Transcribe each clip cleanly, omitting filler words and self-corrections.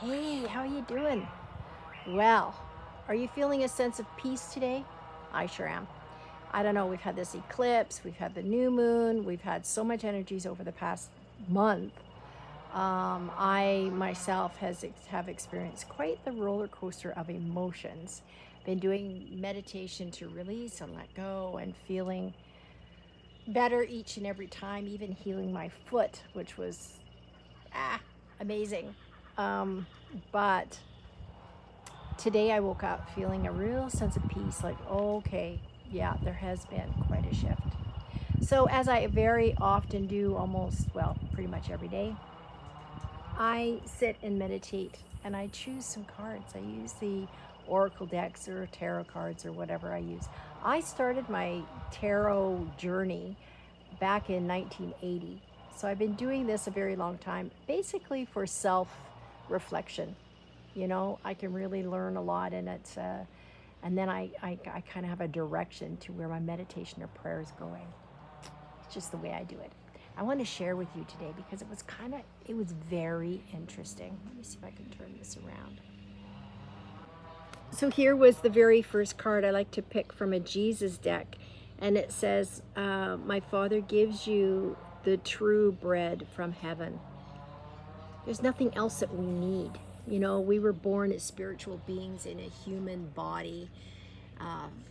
Hey, how are you doing? Well, are you feeling a sense of peace today? I sure am. I don't know, we've had this eclipse, we've had the new moon, we've had so much energies over the past month. I myself have experienced quite the roller coaster of emotions. Been doing meditation to release and let go and feeling better each and every time, even healing my foot, which was amazing. Um, but today I woke up feeling a real sense of peace, like, okay, yeah, there has been quite a shift. So, as I very often do, almost, well, pretty much every day, I sit and meditate and I choose some cards. I use the oracle decks or tarot cards or whatever I use. I started my tarot journey back in 1980. So I've been doing this a very long time, basically for self reflection. You know, I can really learn a lot, and and then I kind of have a direction to where my meditation or prayer is going. It's just the way I do it. I want to share with you today because it was very interesting. Let me see if I can turn this around. So here was the very first card I like to pick from a Jesus deck, and it says, "My Father gives you the true bread from heaven." There's nothing else that we need. You know, we were born as spiritual beings in a human body,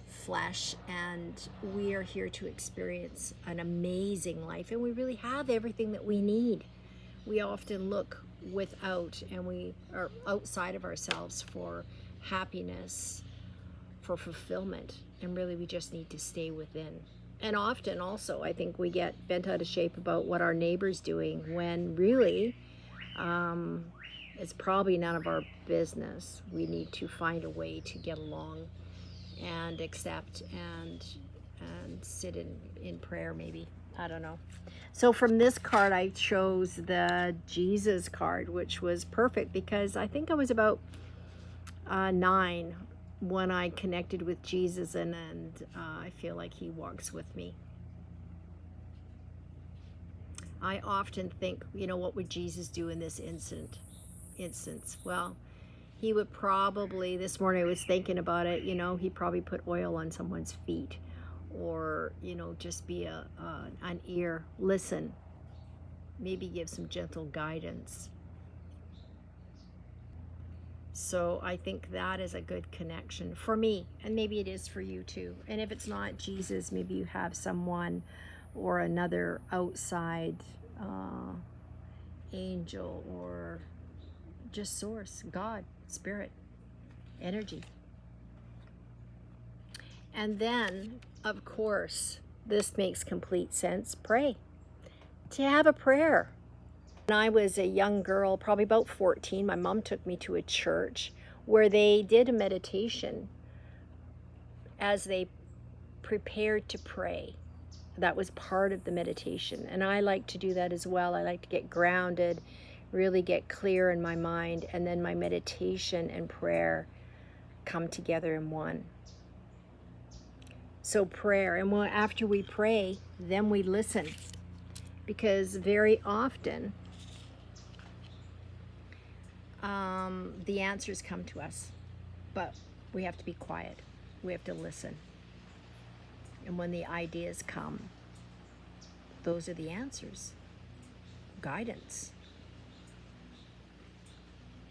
flesh, and we are here to experience an amazing life, and we really have everything that we need. We often look without and we are outside of ourselves for happiness, for fulfillment, and really we just need to stay within. And often also I think we get bent out of shape about what our neighbor's doing when really um, it's probably none of our business. We need to find a way to get along and accept and sit in prayer, maybe. I don't know. So from this card I chose the Jesus card, which was perfect because I think I was about 9 when I connected with Jesus, and I feel like he walks with me. I often think, you know, what would Jesus do in this instance? Well, he would probably, this morning I was thinking about it, you know, he'd probably put oil on someone's feet, or, you know, just be an ear, listen, maybe give some gentle guidance. So I think that is a good connection for me, and maybe it is for you too. And if it's not Jesus, maybe you have someone or another outside angel, or just source, God, spirit, energy. And then, of course, this makes complete sense. Pray. To have a prayer. When I was a young girl, probably about 14, my mom took me to a church where they did a meditation as they prepared to pray. That was part of the meditation. And I like to do that as well. I like to get grounded, really get clear in my mind, and then my meditation and prayer come together in one. So prayer, and after we pray, then we listen, because very often the answers come to us, but we have to be quiet. We have to listen. And when the ideas come, those are the answers. Guidance.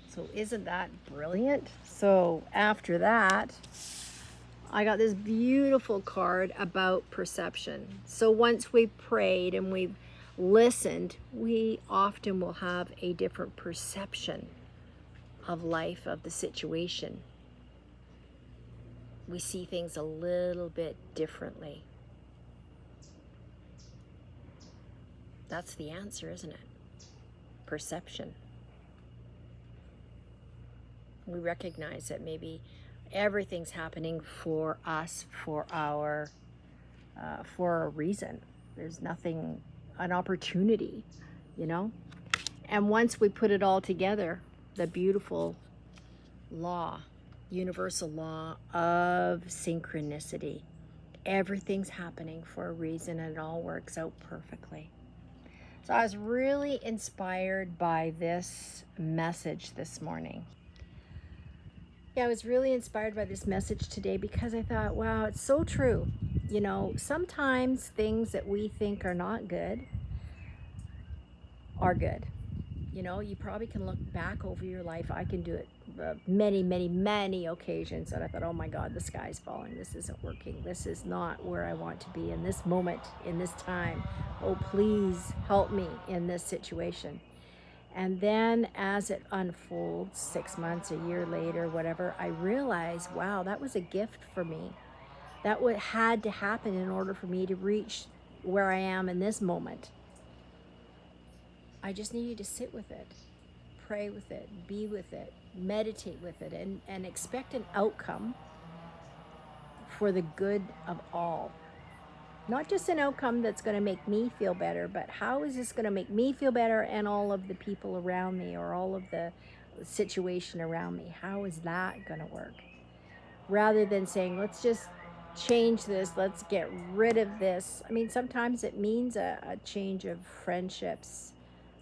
So isn't that brilliant? So after that, I got this beautiful card about perception. So once we've prayed and we've listened, we often will have a different perception of life, of the situation. We see things a little bit differently. That's the answer, isn't it? Perception. We recognize that maybe everything's happening for us, for a reason. There's nothing, an opportunity, you know? And once we put it all together, the beautiful law, universal law of synchronicity. Everything's happening for a reason, and it all works out perfectly. So I was really inspired by this message this morning. Yeah, I was really inspired by this message today because I thought, wow, it's so true. You know, sometimes things that we think are not good are good. You know, you probably can look back over your life. I can do it many, many, many occasions that I thought, oh my God, the sky's falling. This isn't working. This is not where I want to be in this moment, in this time. Oh, please help me in this situation. And then as it unfolds, 6 months, a year later, whatever, I realize, wow, that was a gift for me. That what had to happen in order for me to reach where I am in this moment. I just needed to sit with it, pray with it, be with it, meditate with it, and expect an outcome for the good of all. Not just an outcome that's going to make me feel better, but how is this going to make me feel better and all of the people around me or all of the situation around me? How is that going to work? Rather than saying, let's just change this, let's get rid of this. I mean, sometimes it means a change of friendships,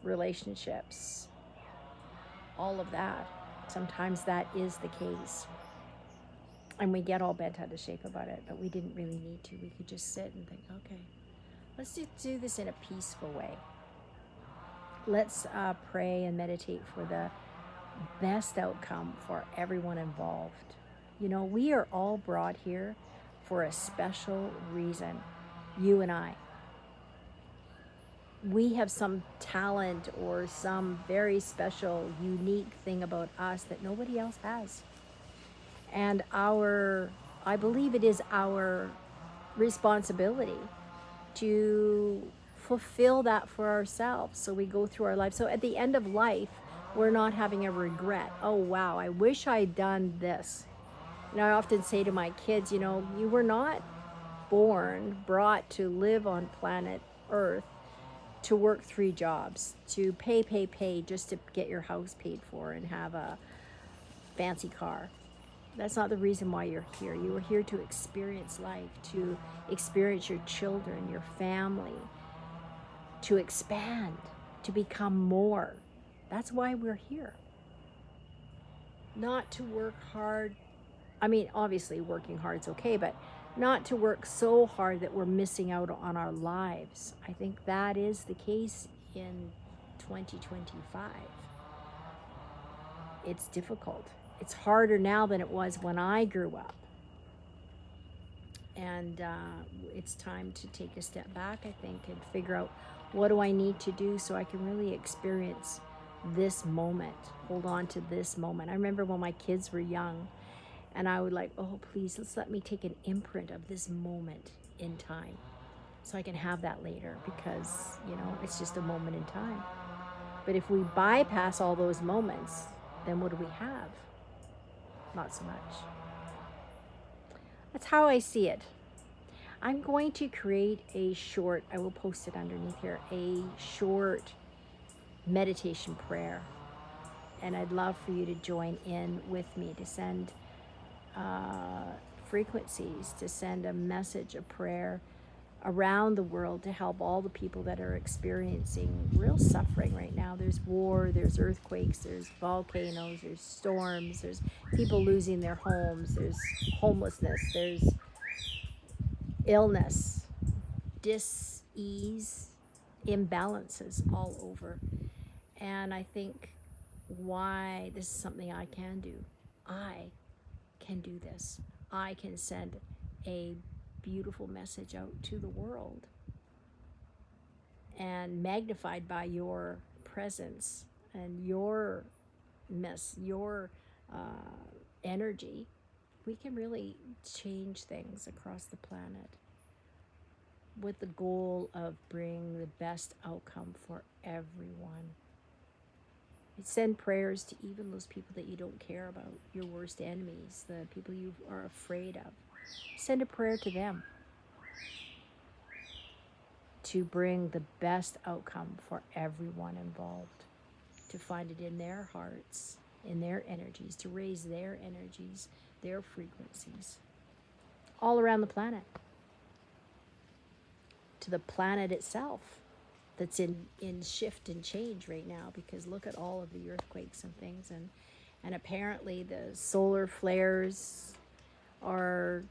relationships, all of that. Sometimes that is the case. And we get all bent out of shape about it, but we didn't really need to. We could just sit and think, okay, let's just do this in a peaceful way. Let's pray and meditate for the best outcome for everyone involved. You know, we are all brought here for a special reason, you and I. We have some talent or some very special, unique thing about us that nobody else has. And I believe it is our responsibility to fulfill that for ourselves. So we go through our life. So at the end of life, we're not having a regret. Oh, wow, I wish I'd done this. And I often say to my kids, you know, you were not brought to live on planet Earth to work 3 jobs, to pay just to get your house paid for and have a fancy car. That's not the reason why you're here. You were here to experience life, to experience your children, your family, to expand, to become more. That's why we're here. Not to work hard. I mean, obviously working hard is okay, but not to work so hard that we're missing out on our lives. I think that is the case in 2025. It's difficult. It's harder now than it was when I grew up. And it's time to take a step back, I think, and figure out what do I need to do so I can really experience this moment, hold on to this moment. I remember when my kids were young, and I would like, oh, please, let's let me take an imprint of this moment in time so I can have that later because, you know, it's just a moment in time. But if we bypass all those moments, then what do we have? Not so much. That's how I see it. I'm going to create a short, I will post it underneath here, a short meditation prayer. And I'd love for you to join in with me to send frequencies, to send a message, a prayer around the world to help all the people that are experiencing real suffering right now. There's war, there's earthquakes, there's volcanoes, there's storms, there's people losing their homes, there's homelessness, there's illness, dis-ease, imbalances all over. And I think why this is something I can do. I can do this. I can send a beautiful message out to the world. And magnified by your presence and your energy, we can really change things across the planet with the goal of bringing the best outcome for everyone. Send prayers to even those people that you don't care about, your worst enemies, the people you are afraid of. Send a prayer to them to bring the best outcome for everyone involved, to find it in their hearts, in their energies, to raise their energies, their frequencies, all around the planet, to the planet itself, that's in shift and change right now, because look at all of the earthquakes and things, and apparently the solar flares are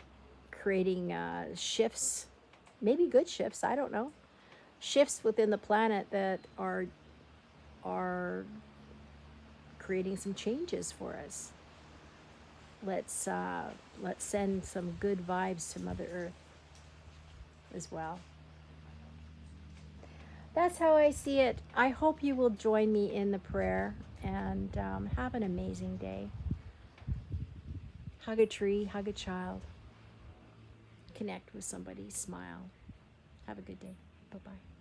creating shifts, maybe good shifts, I don't know, shifts within the planet that are creating some changes for us. Let's send some good vibes to Mother Earth as well. That's how I see it. I hope you will join me in the prayer, and have an amazing day. Hug a tree, hug a child, connect with somebody, smile. Have a good day. Bye-bye.